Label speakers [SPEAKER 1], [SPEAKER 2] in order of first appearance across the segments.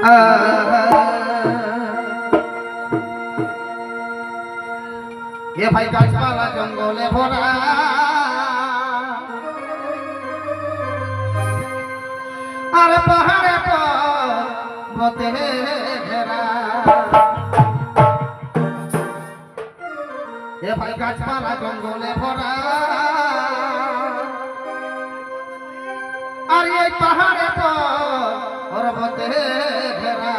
[SPEAKER 1] এ ভাই গাছপালা জঙ্গলে ভরা আর পাহাড়ে পর্বতে ঘেরা এ ভাই গাছপালা জঙ্গলে ভরা আর এই পাহাড়ে পর্বতে ঘেরা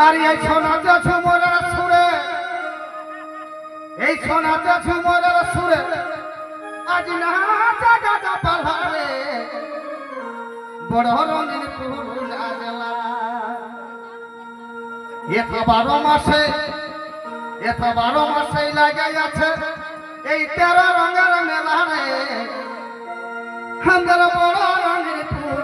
[SPEAKER 1] আর এই শোনাতে ঝুমরের সুরে এই শোনাতে ঝুমরের সুরে আজ নাচা গাজা পাহাড়ে বড় রঙিন ফুল আজলা এটা 12 মাসে লাগে আছে এই 13 রঙের মেলা রে আমাদের বড় রঙিন ফুল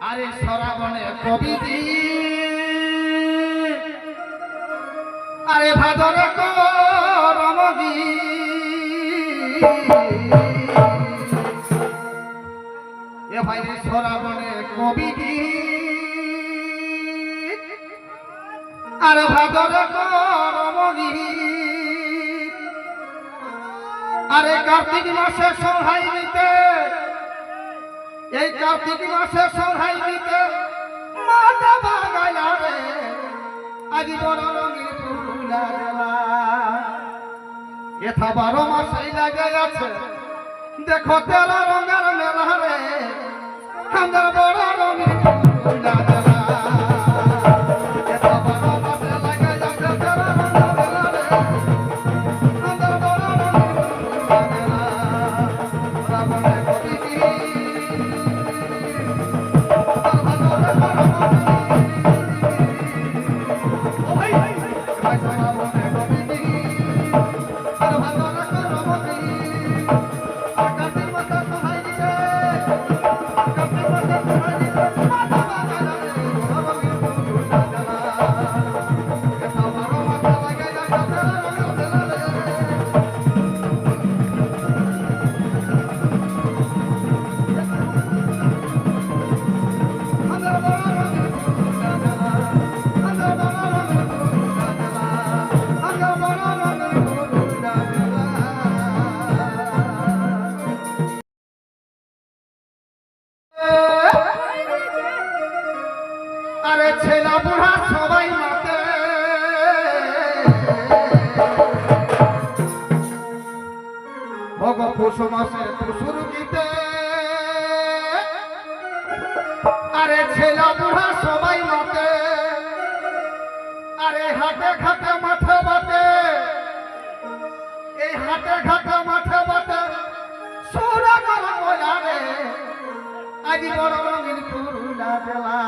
[SPEAKER 1] আরে সরাবনে কবিদি আরে ভাদরে করমগি এ ভাই সরাবনে কবিদি আরে ভাদরে করমগি আরে কার্তিক মাসে সহায় নিতে এই কার্তিক মাসে সহায় নিতে মাথা বাগাইলা রে আজ বড় রঙিন ফুল আজলা এটা 12 মাসে লাগে আছে দেখো 13 রঙের মেলা রে আমাদের বড় রঙিন ফুল আজলা এটা 12 মাসে লাগে আছে 13 রঙের মেলা রে আমাদের বড় রঙিন ফুল আজলা শ্রাবণে কবিদি আরে ছেলা বুড়া সবাই মাতে ভগ পুষ মাসে টুসুর গীতে আরে ছেলা বুড়া সবাই মাতে আরে হাটে ঘাটে মাঠে বাটে এই হাটে ঘাটে মাঠে বাটে সোনা গলা বলা রে আজ বড় রঙিন ফুল আজলা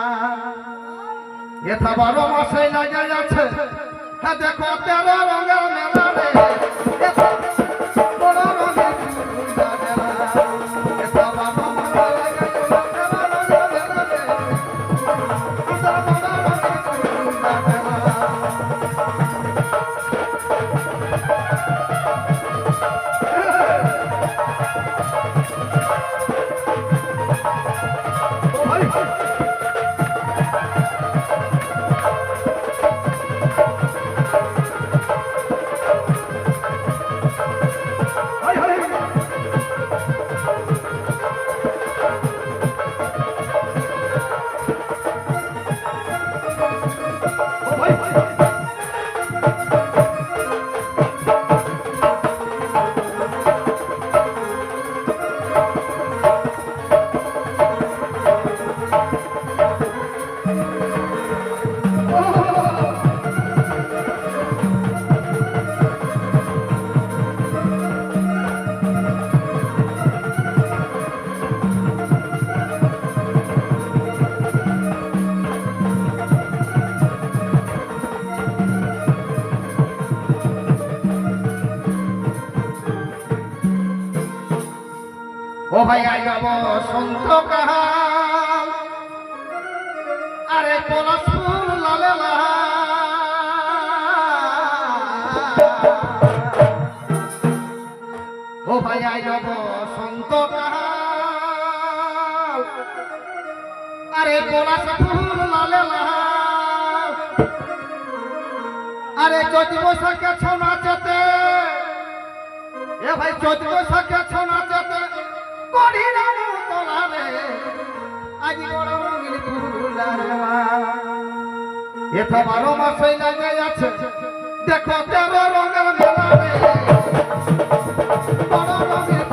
[SPEAKER 1] এটা 12 মাসে লাগে আছে হ্যাঁ দেখো 13 রঙের মেলা রে বড় রঙিন ফুল আজলা এটা 12 মাসে লাগে আছে 13 রঙের মেলা রে আমাদের বড় রঙিন ফুল আজলা ভাই আইব সন্ত কাহাল আরে পলাশ ফুল লালে লাল ও ভাই আইব সন্ত কাহাল আরে পলাশ ফুল লালে লাল আরে চৈতি বৈশাখে ছৌ নাচতে এ ভাই চৈতি বৈশাখে ছৌ নাচতে কড়ি রামু তোলারে আজি বড় রঙিন ফুলারে এথা 12 মাসই লাগে আছে দেখো 13 রঙের মেলা রে বড় রঙিন